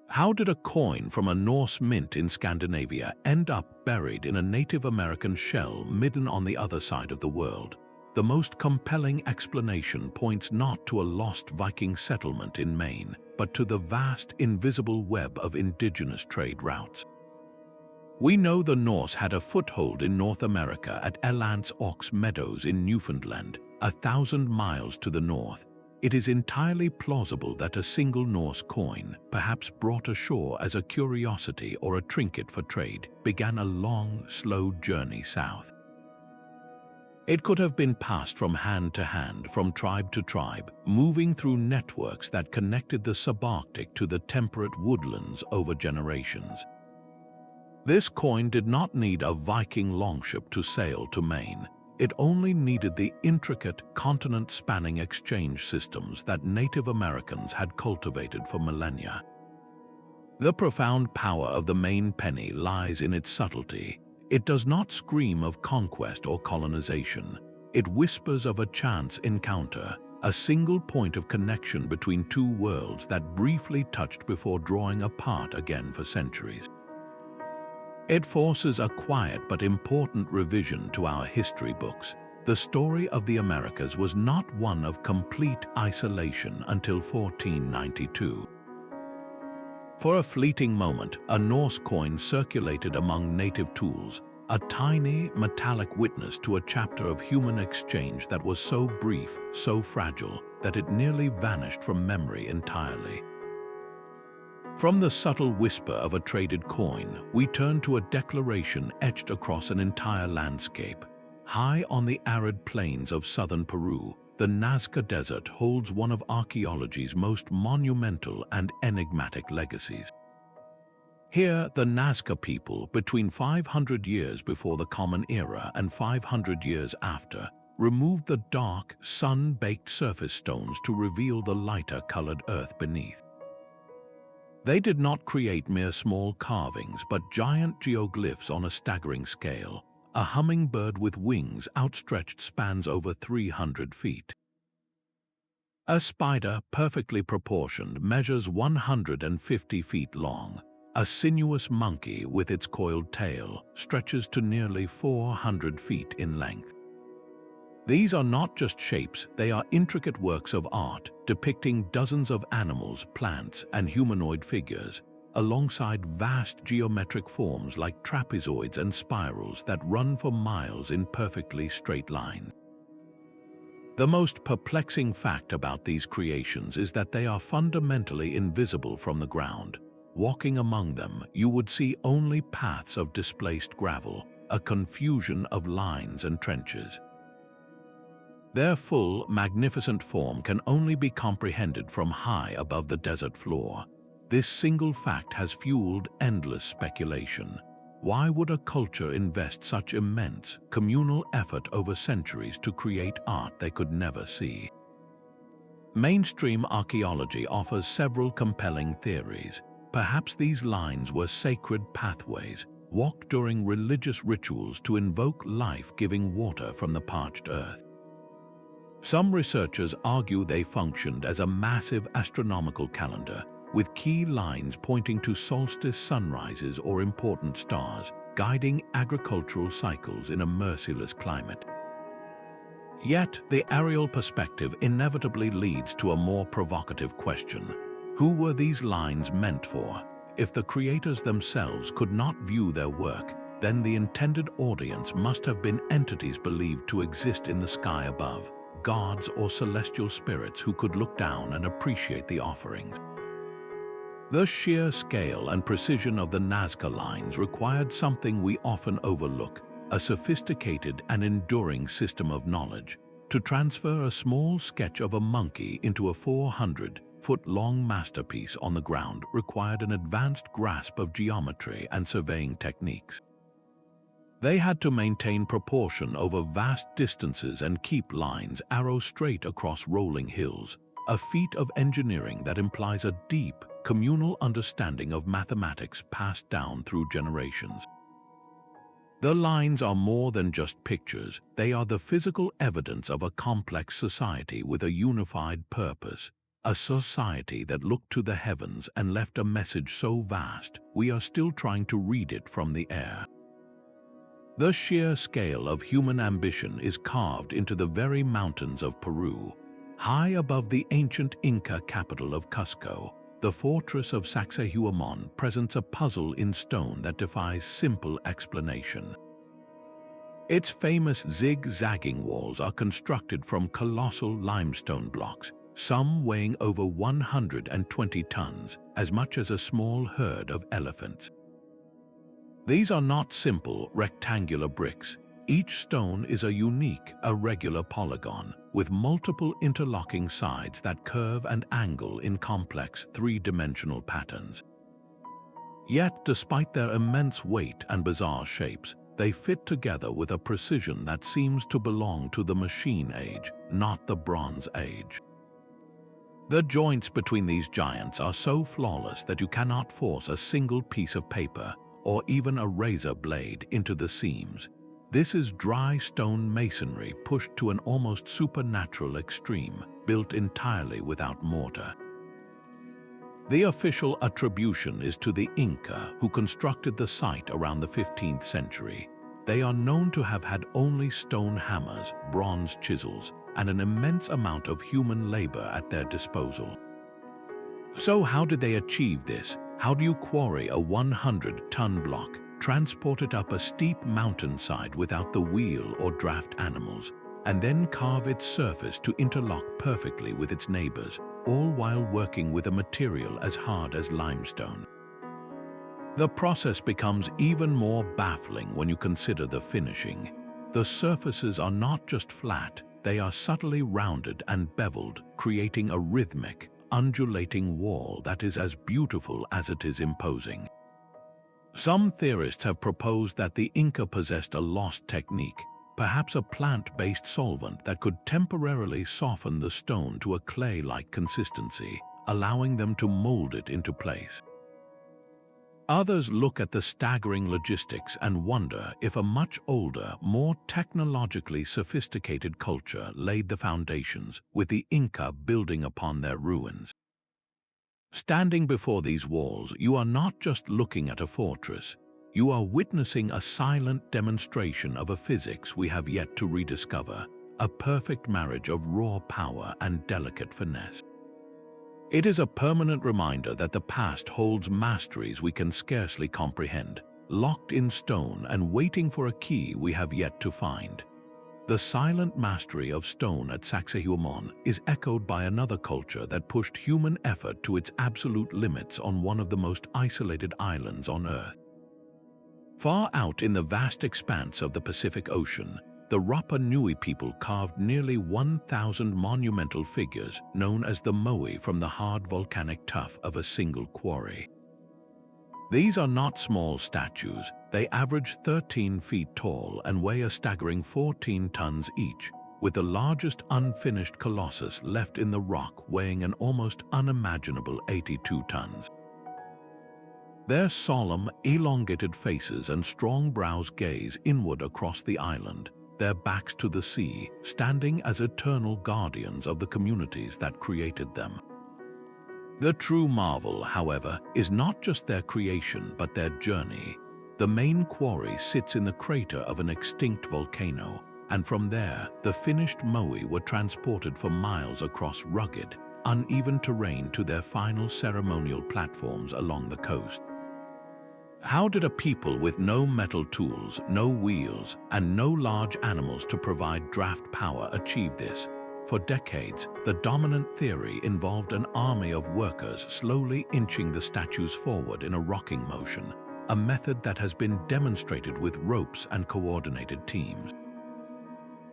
How did a coin from a Norse mint in Scandinavia end up buried in a Native American shell midden on the other side of the world? The most compelling explanation points not to a lost Viking settlement in Maine, but to the vast, invisible web of indigenous trade routes. We know the Norse had a foothold in North America at Elance Ox Meadows in Newfoundland, 1,000 miles to the north. It is entirely plausible that a single Norse coin, perhaps brought ashore as a curiosity or a trinket for trade, began a long, slow journey south. It could have been passed from hand to hand, from tribe to tribe, moving through networks that connected the subarctic to the temperate woodlands over generations. This coin did not need a Viking longship to sail to Maine. It only needed the intricate, continent-spanning exchange systems that Native Americans had cultivated for millennia. The profound power of the Maine penny lies in its subtlety. It does not scream of conquest or colonization. It whispers of a chance encounter, a single point of connection between two worlds that briefly touched before drawing apart again for centuries. It forces a quiet but important revision to our history books. The story of the Americas was not one of complete isolation until 1492. For a fleeting moment, a Norse coin circulated among native tools, a tiny, metallic witness to a chapter of human exchange that was so brief, so fragile, that it nearly vanished from memory entirely. From the subtle whisper of a traded coin, we turn to a declaration etched across an entire landscape. High on the arid plains of southern Peru, the Nazca Desert holds one of archaeology's most monumental and enigmatic legacies. Here, the Nazca people, between 500 years before the Common Era and 500 years after, removed the dark, sun-baked surface stones to reveal the lighter-colored earth beneath. They did not create mere small carvings, but giant geoglyphs on a staggering scale. A hummingbird with wings outstretched spans over 300 feet. A spider, perfectly proportioned, measures 150 feet long. A sinuous monkey with its coiled tail stretches to nearly 400 feet in length. These are not just shapes, they are intricate works of art depicting dozens of animals, plants, and humanoid figures, alongside vast geometric forms like trapezoids and spirals that run for miles in perfectly straight lines. The most perplexing fact about these creations is that they are fundamentally invisible from the ground. Walking among them, you would see only paths of displaced gravel, a confusion of lines and trenches. Their full, magnificent form can only be comprehended from high above the desert floor. This single fact has fueled endless speculation. Why would a culture invest such immense, communal effort over centuries to create art they could never see? Mainstream archaeology offers several compelling theories. Perhaps these lines were sacred pathways, walked during religious rituals to invoke life-giving water from the parched earth. Some researchers argue they functioned as a massive astronomical calendar, with key lines pointing to solstice sunrises or important stars, guiding agricultural cycles in a merciless climate. Yet, the aerial perspective inevitably leads to a more provocative question. Who were these lines meant for? If the creators themselves could not view their work, then the intended audience must have been entities believed to exist in the sky above, gods or celestial spirits who could look down and appreciate the offerings. The sheer scale and precision of the Nazca Lines required something we often overlook, a sophisticated and enduring system of knowledge. To transfer a small sketch of a monkey into a 400-foot-long masterpiece on the ground required an advanced grasp of geometry and surveying techniques. They had to maintain proportion over vast distances and keep lines arrow straight across rolling hills, a feat of engineering that implies a deep, communal understanding of mathematics passed down through generations. The lines are more than just pictures, they are the physical evidence of a complex society with a unified purpose, a society that looked to the heavens and left a message so vast we are still trying to read it from the air. The sheer scale of human ambition is carved into the very mountains of Peru. High above the ancient Inca capital of Cusco, the fortress of Sacsayhuamán presents a puzzle in stone that defies simple explanation. Its famous zigzagging walls are constructed from colossal limestone blocks, some weighing over 120 tons, as much as a small herd of elephants. These are not simple, rectangular bricks. Each stone is a unique, irregular polygon, with multiple interlocking sides that curve and angle in complex, three-dimensional patterns. Yet, despite their immense weight and bizarre shapes, they fit together with a precision that seems to belong to the Machine Age, not the Bronze Age. The joints between these giants are so flawless that you cannot force a single piece of paper or even a razor blade into the seams. This is dry stone masonry pushed to an almost supernatural extreme, built entirely without mortar. The official attribution is to the Inca, who constructed the site around the 15th century. They are known to have had only stone hammers, bronze chisels, and an immense amount of human labor at their disposal. So how did they achieve this? How do you quarry a 100-ton block, transport it up a steep mountainside without the wheel or draft animals, and then carve its surface to interlock perfectly with its neighbors, all while working with a material as hard as limestone? The process becomes even more baffling when you consider the finishing. The surfaces are not just flat, they are subtly rounded and beveled, creating a rhythmic, undulating wall that is as beautiful as it is imposing. Some theorists have proposed that the Inca possessed a lost technique, perhaps a plant-based solvent that could temporarily soften the stone to a clay-like consistency, allowing them to mold it into place. Others look at the staggering logistics and wonder if a much older, more technologically sophisticated culture laid the foundations, with the Inca building upon their ruins. Standing before these walls, you are not just looking at a fortress. You are witnessing a silent demonstration of a physics we have yet to rediscover, a perfect marriage of raw power and delicate finesse. It is a permanent reminder that the past holds masteries we can scarcely comprehend, locked in stone and waiting for a key we have yet to find. The silent mastery of stone at Sacsayhuamán is echoed by another culture that pushed human effort to its absolute limits on one of the most isolated islands on Earth. Far out in the vast expanse of the Pacific Ocean, the Rapa Nui people carved nearly 1,000 monumental figures known as the Moai from the hard volcanic tuff of a single quarry. These are not small statues. They average 13 feet tall and weigh a staggering 14 tons each, with the largest unfinished colossus left in the rock weighing an almost unimaginable 82 tons. Their solemn, elongated faces and strong brows gaze inward across the island, their backs to the sea, standing as eternal guardians of the communities that created them. The true marvel, however, is not just their creation but their journey. The main quarry sits in the crater of an extinct volcano, and from there, the finished Moai were transported for miles across rugged, uneven terrain to their final ceremonial platforms along the coast. How did a people with no metal tools, no wheels, and no large animals to provide draft power achieve this? For decades, the dominant theory involved an army of workers slowly inching the statues forward in a rocking motion, a method that has been demonstrated with ropes and coordinated teams.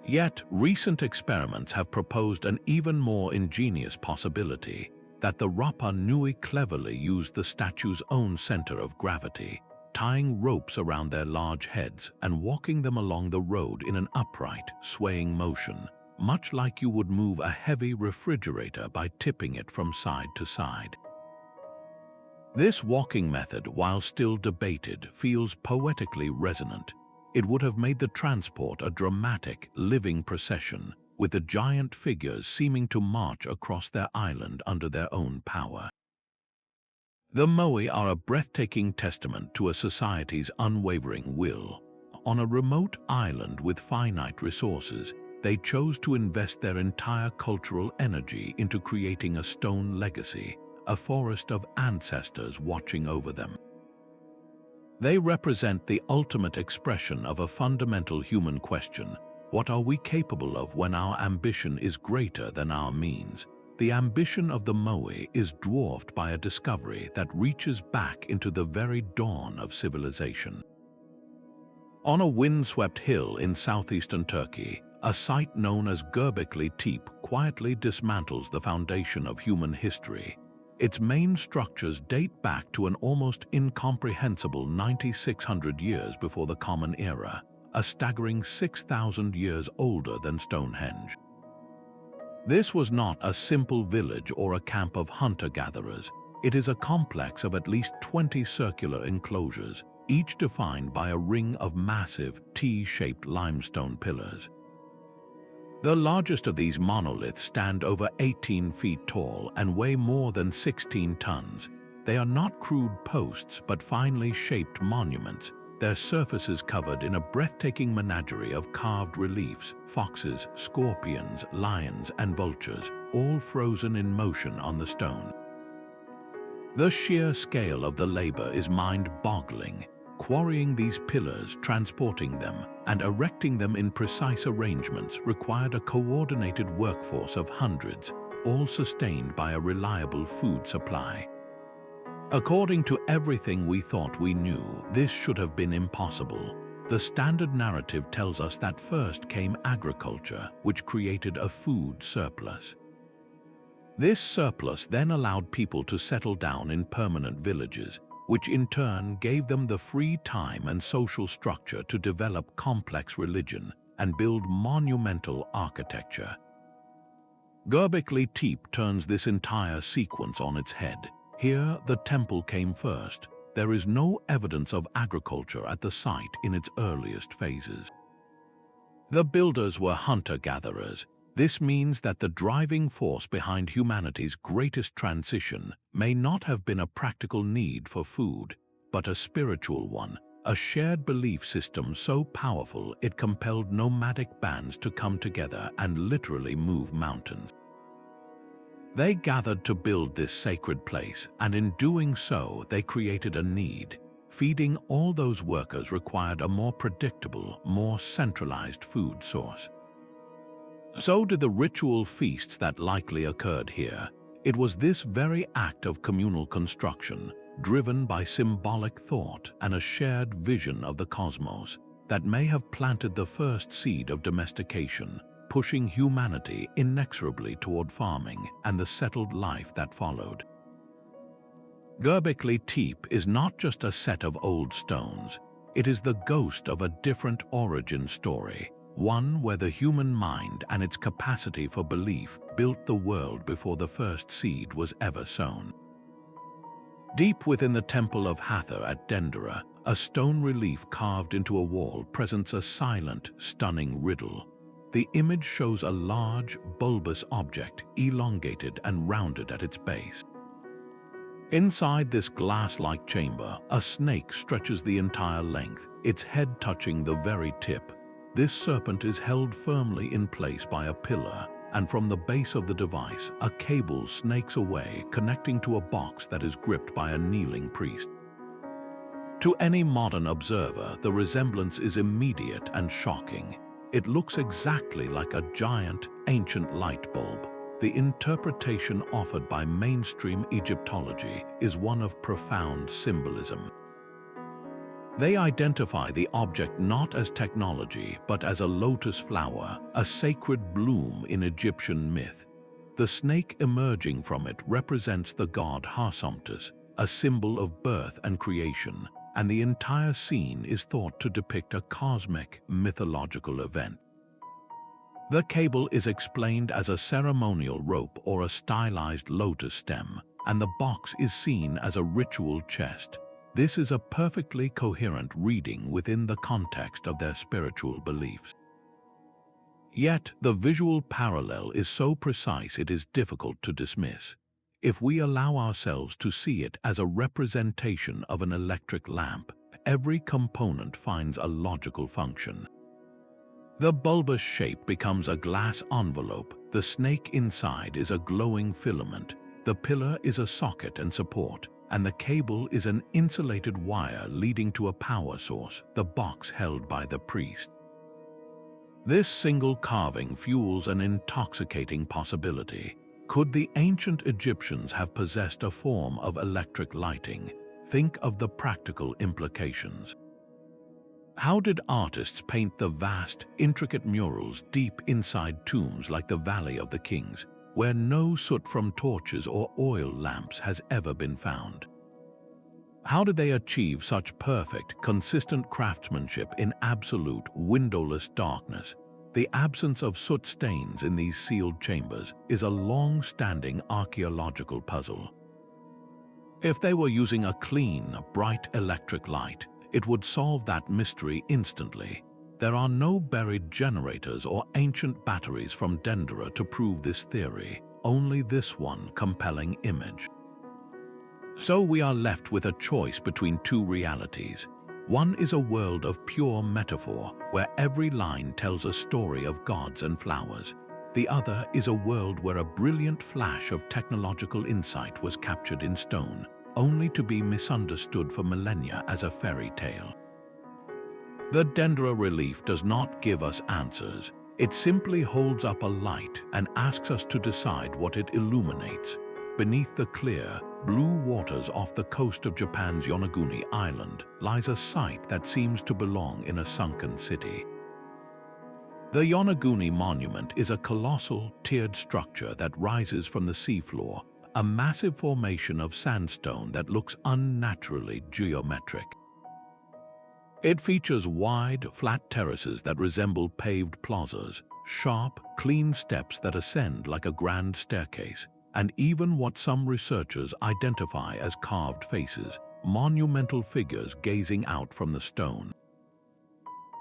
Yet, recent experiments have proposed an even more ingenious possibility, that the Rapa Nui cleverly used the statue's own center of gravity, tying ropes around their large heads and walking them along the road in an upright, swaying motion, much like you would move a heavy refrigerator by tipping it from side to side. This walking method, while still debated, feels poetically resonant. It would have made the transport a dramatic, living procession, with the giant figures seeming to march across their island under their own power. The Moai are a breathtaking testament to a society's unwavering will. On a remote island with finite resources, they chose to invest their entire cultural energy into creating a stone legacy, a forest of ancestors watching over them. They represent the ultimate expression of a fundamental human question: what are we capable of when our ambition is greater than our means? The ambition of the Moai is dwarfed by a discovery that reaches back into the very dawn of civilization. On a windswept hill in southeastern Turkey, a site known as Göbekli Tepe quietly dismantles the foundation of human history. Its main structures date back to an almost incomprehensible 9,600 years before the Common Era, a staggering 6,000 years older than Stonehenge. This was not a simple village or a camp of hunter-gatherers. It is a complex of at least 20 circular enclosures, each defined by a ring of massive T-shaped limestone pillars. The largest of these monoliths stand over 18 feet tall and weigh more than 16 tons. They are not crude posts but finely shaped monuments, their surfaces covered in a breathtaking menagerie of carved reliefs, foxes, scorpions, lions, and vultures, all frozen in motion on the stone. The sheer scale of the labor is mind-boggling. Quarrying these pillars, transporting them, and erecting them in precise arrangements required a coordinated workforce of hundreds, all sustained by a reliable food supply. According to everything we thought we knew, this should have been impossible. The standard narrative tells us that first came agriculture, which created a food surplus. This surplus then allowed people to settle down in permanent villages, which in turn gave them the free time and social structure to develop complex religion and build monumental architecture. Göbekli Tepe turns this entire sequence on its head. Here, the temple came first. There is no evidence of agriculture at the site in its earliest phases. The builders were hunter-gatherers. This means that the driving force behind humanity's greatest transition may not have been a practical need for food, but a spiritual one, a shared belief system so powerful it compelled nomadic bands to come together and literally move mountains. They gathered to build this sacred place, and in doing so, they created a need. Feeding all those workers required a more predictable, more centralized food source. So did the ritual feasts that likely occurred here. It was this very act of communal construction, driven by symbolic thought and a shared vision of the cosmos, that may have planted the first seed of domestication, pushing humanity inexorably toward farming and the settled life that followed. Göbekli Tepe is not just a set of old stones. It is the ghost of a different origin story, one where the human mind and its capacity for belief built the world before the first seed was ever sown. Deep within the temple of Hathor at Dendera, a stone relief carved into a wall presents a silent, stunning riddle. The image shows a large, bulbous object, elongated and rounded at its base. Inside this glass-like chamber, a snake stretches the entire length, its head touching the very tip. This serpent is held firmly in place by a pillar, and from the base of the device, a cable snakes away, connecting to a box that is gripped by a kneeling priest. To any modern observer, the resemblance is immediate and shocking. It looks exactly like a giant, ancient light bulb. The interpretation offered by mainstream Egyptology is one of profound symbolism. They identify the object not as technology, but as a lotus flower, a sacred bloom in Egyptian myth. The snake emerging from it represents the god Harsomptus, a symbol of birth and creation, and the entire scene is thought to depict a cosmic, mythological event. The cable is explained as a ceremonial rope or a stylized lotus stem, and the box is seen as a ritual chest. This is a perfectly coherent reading within the context of their spiritual beliefs. Yet, the visual parallel is so precise it is difficult to dismiss. If we allow ourselves to see it as a representation of an electric lamp, every component finds a logical function. The bulbous shape becomes a glass envelope, the snake inside is a glowing filament, the pillar is a socket and support, and the cable is an insulated wire leading to a power source, the box held by the priest. This single carving fuels an intoxicating possibility. Could the ancient Egyptians have possessed a form of electric lighting? Think of the practical implications. How did artists paint the vast, intricate murals deep inside tombs like the Valley of the Kings, where no soot from torches or oil lamps has ever been found? How did they achieve such perfect, consistent craftsmanship in absolute, windowless darkness? The absence of soot stains in these sealed chambers is a long-standing archaeological puzzle. If they were using a clean, bright electric light, it would solve that mystery instantly. There are no buried generators or ancient batteries from Dendera to prove this theory, only this one compelling image. So we are left with a choice between two realities. One is a world of pure metaphor, where every line tells a story of gods and flowers. The other is a world where a brilliant flash of technological insight was captured in stone, only to be misunderstood for millennia as a fairy tale. The Dendera relief does not give us answers. It simply holds up a light and asks us to decide what it illuminates. Beneath the clear, blue waters off the coast of Japan's Yonaguni Island lies a site that seems to belong in a sunken city. The Yonaguni Monument is a colossal, tiered structure that rises from the seafloor, a massive formation of sandstone that looks unnaturally geometric. It features wide, flat terraces that resemble paved plazas, sharp, clean steps that ascend like a grand staircase, and even what some researchers identify as carved faces, monumental figures gazing out from the stone.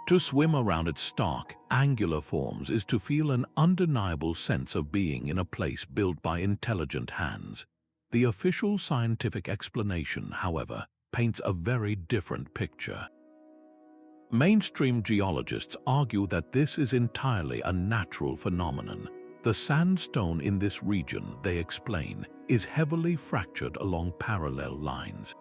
To swim around its stark, angular forms is to feel an undeniable sense of being in a place built by intelligent hands. The official scientific explanation, however, paints a very different picture. Mainstream geologists argue that this is entirely a natural phenomenon. The sandstone in this region, they explain, is heavily fractured along parallel lines.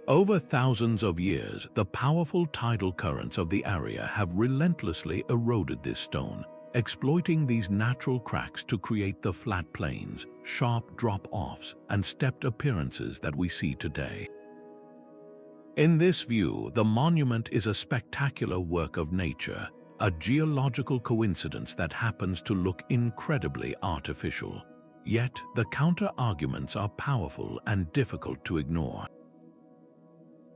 Over thousands of years, the powerful tidal currents of the area have relentlessly eroded this stone, exploiting these natural cracks to create the flat plains, sharp drop-offs, and stepped appearances that we see today. In this view, the monument is a spectacular work of nature, a geological coincidence that happens to look incredibly artificial. Yet, the counter-arguments are powerful and difficult to ignore.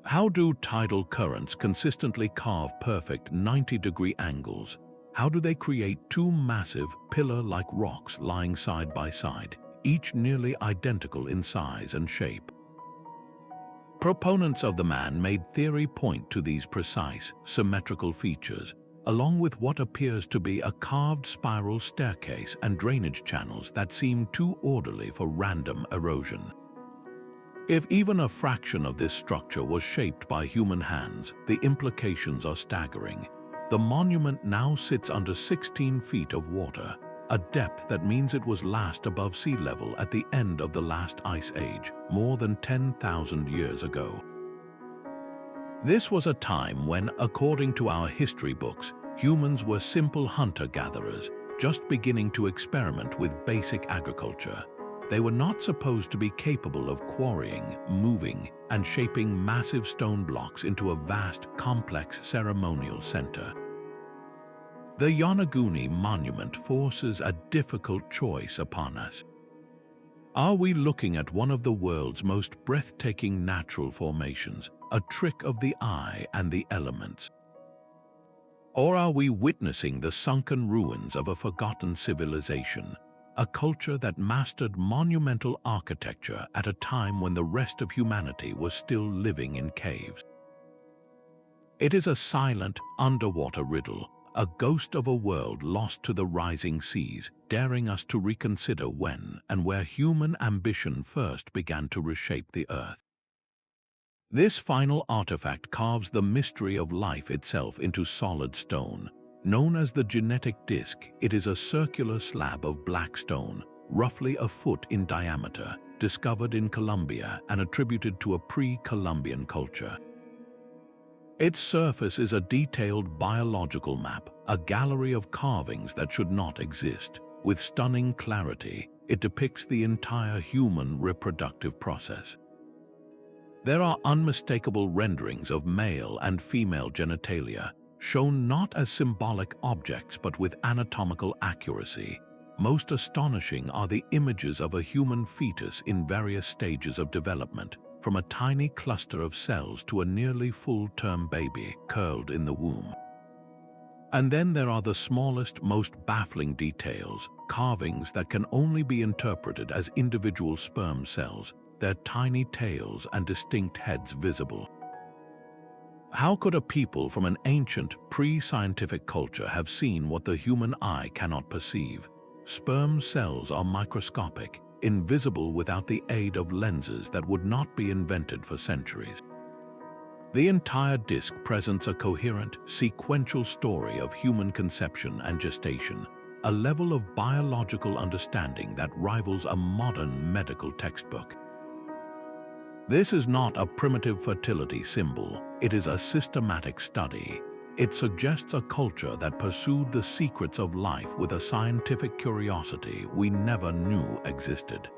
How do tidal currents consistently carve perfect 90-degree angles? How do they create two massive, pillar-like rocks lying side by side, each nearly identical in size and shape? Proponents of the man-made theory point to these precise, symmetrical features, along with what appears to be a carved spiral staircase and drainage channels that seem too orderly for random erosion. If even a fraction of this structure was shaped by human hands, the implications are staggering. The monument now sits under 16 feet of water, a depth that means it was last above sea level at the end of the last ice age, more than 10,000 years ago. This was a time when, according to our history books, humans were simple hunter-gatherers, just beginning to experiment with basic agriculture. They were not supposed to be capable of quarrying, moving, and shaping massive stone blocks into a vast, complex ceremonial center. The Yonaguni Monument forces a difficult choice upon us. Are we looking at one of the world's most breathtaking natural formations, a trick of the eye and the elements? Or are we witnessing the sunken ruins of a forgotten civilization, a culture that mastered monumental architecture at a time when the rest of humanity was still living in caves? It is a silent, underwater riddle, a ghost of a world lost to the rising seas, daring us to reconsider when and where human ambition first began to reshape the earth. This final artifact carves the mystery of life itself into solid stone. Known as the genetic disc, it is a circular slab of black stone, roughly a foot in diameter, discovered in Colombia and attributed to a pre-Columbian culture. Its surface is a detailed biological map, a gallery of carvings that should not exist. With stunning clarity, it depicts the entire human reproductive process. There are unmistakable renderings of male and female genitalia, shown not as symbolic objects but with anatomical accuracy. Most astonishing are the images of a human fetus in various stages of development, from a tiny cluster of cells to a nearly full-term baby curled in the womb. And then there are the smallest, most baffling details, carvings that can only be interpreted as individual sperm cells, their tiny tails and distinct heads visible. How could a people from an ancient, pre-scientific culture have seen what the human eye cannot perceive? Sperm cells are microscopic, invisible without the aid of lenses that would not be invented for centuries. The entire disc presents a coherent, sequential story of human conception and gestation, a level of biological understanding that rivals a modern medical textbook. This is not a primitive fertility symbol, it is a systematic study. It suggests a culture that pursued the secrets of life with a scientific curiosity we never knew existed.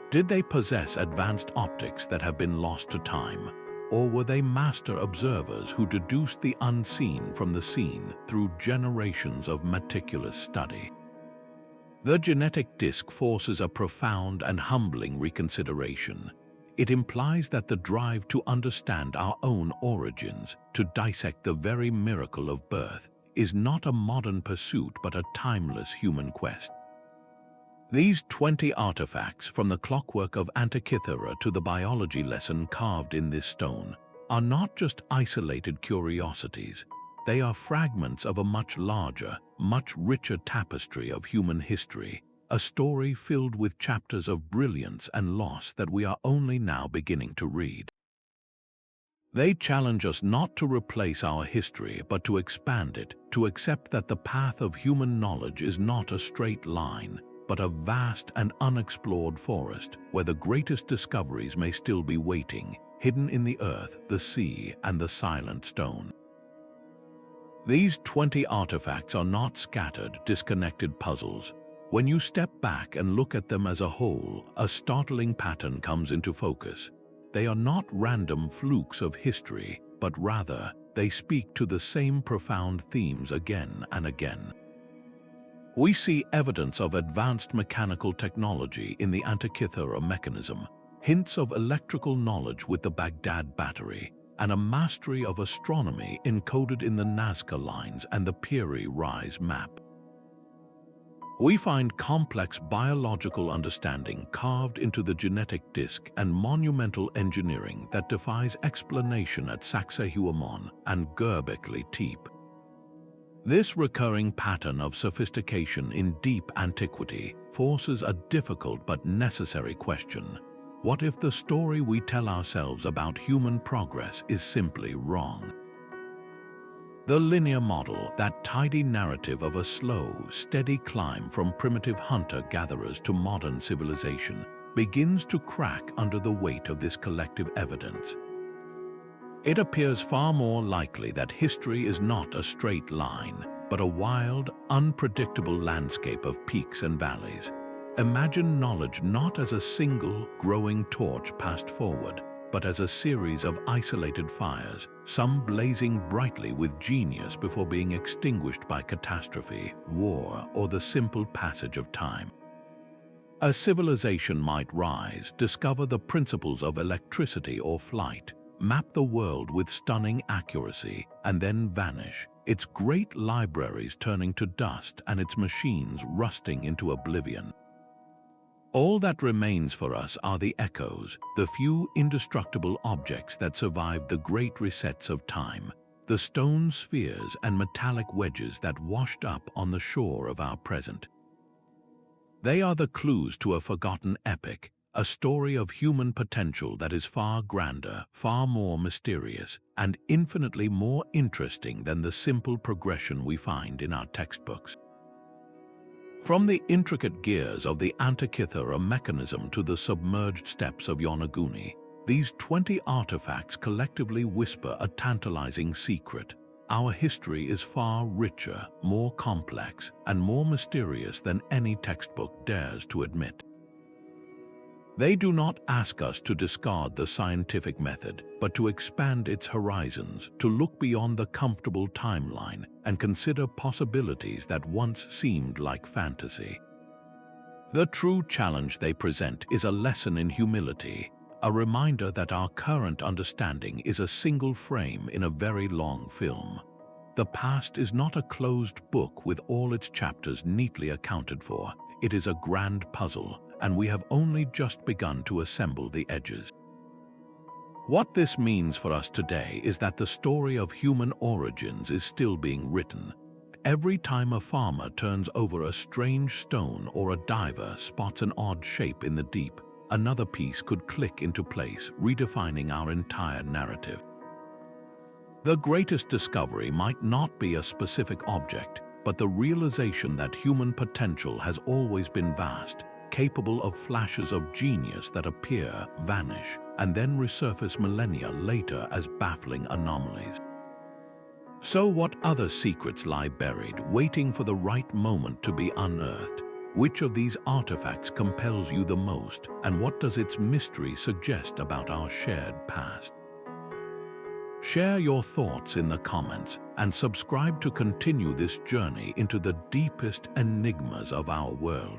Did they possess advanced optics that have been lost to time, or were they master observers who deduced the unseen from the seen through generations of meticulous study? The genetic disk forces a profound and humbling reconsideration. It implies that the drive to understand our own origins, to dissect the very miracle of birth, is not a modern pursuit but a timeless human quest. These 20 artifacts, from the clockwork of Antikythera to the biology lesson carved in this stone, are not just isolated curiosities. They are fragments of a much larger, much richer tapestry of human history, a story filled with chapters of brilliance and loss that we are only now beginning to read. They challenge us not to replace our history but to expand it, to accept that the path of human knowledge is not a straight line, but a vast and unexplored forest where the greatest discoveries may still be waiting, hidden in the earth, the sea, and the silent stone. These 20 artifacts are not scattered, disconnected puzzles. When you step back and look at them as a whole, a startling pattern comes into focus. They are not random flukes of history, but rather, they speak to the same profound themes again and again. We see evidence of advanced mechanical technology in the Antikythera Mechanism, hints of electrical knowledge with the Baghdad Battery, and a mastery of astronomy encoded in the Nazca Lines and the Piri Reis Map. We find complex biological understanding carved into the genetic disk and monumental engineering that defies explanation at Sacsayhuamán and Göbekli Tepe. This recurring pattern of sophistication in deep antiquity forces a difficult but necessary question. What if the story we tell ourselves about human progress is simply wrong? The linear model, that tidy narrative of a slow, steady climb from primitive hunter-gatherers to modern civilization, begins to crack under the weight of this collective evidence. It appears far more likely that history is not a straight line, but a wild, unpredictable landscape of peaks and valleys. Imagine knowledge not as a single, growing torch passed forward, but as a series of isolated fires, some blazing brightly with genius before being extinguished by catastrophe, war, or the simple passage of time. A civilization might rise, discover the principles of electricity or flight, map the world with stunning accuracy, and then vanish, its great libraries turning to dust and its machines rusting into oblivion. All that remains for us are the echoes, the few indestructible objects that survived the great resets of time, the stone spheres and metallic wedges that washed up on the shore of our present. They are the clues to a forgotten epic, a story of human potential that is far grander, far more mysterious, and infinitely more interesting than the simple progression we find in our textbooks. From the intricate gears of the Antikythera Mechanism to the submerged steps of Yonaguni, these 20 artifacts collectively whisper a tantalizing secret. Our history is far richer, more complex, and more mysterious than any textbook dares to admit. They do not ask us to discard the scientific method, but to expand its horizons, to look beyond the comfortable timeline and consider possibilities that once seemed like fantasy. The true challenge they present is a lesson in humility, a reminder that our current understanding is a single frame in a very long film. The past is not a closed book with all its chapters neatly accounted for. It is a grand puzzle, and we have only just begun to assemble the edges. What this means for us today is that the story of human origins is still being written. Every time a farmer turns over a strange stone or a diver spots an odd shape in the deep, another piece could click into place, redefining our entire narrative. The greatest discovery might not be a specific object, but the realization that human potential has always been vast, capable of flashes of genius that appear, vanish, and then resurface millennia later as baffling anomalies. So what other secrets lie buried, waiting for the right moment to be unearthed? Which of these artifacts compels you the most, and what does its mystery suggest about our shared past? Share your thoughts in the comments and subscribe to continue this journey into the deepest enigmas of our world.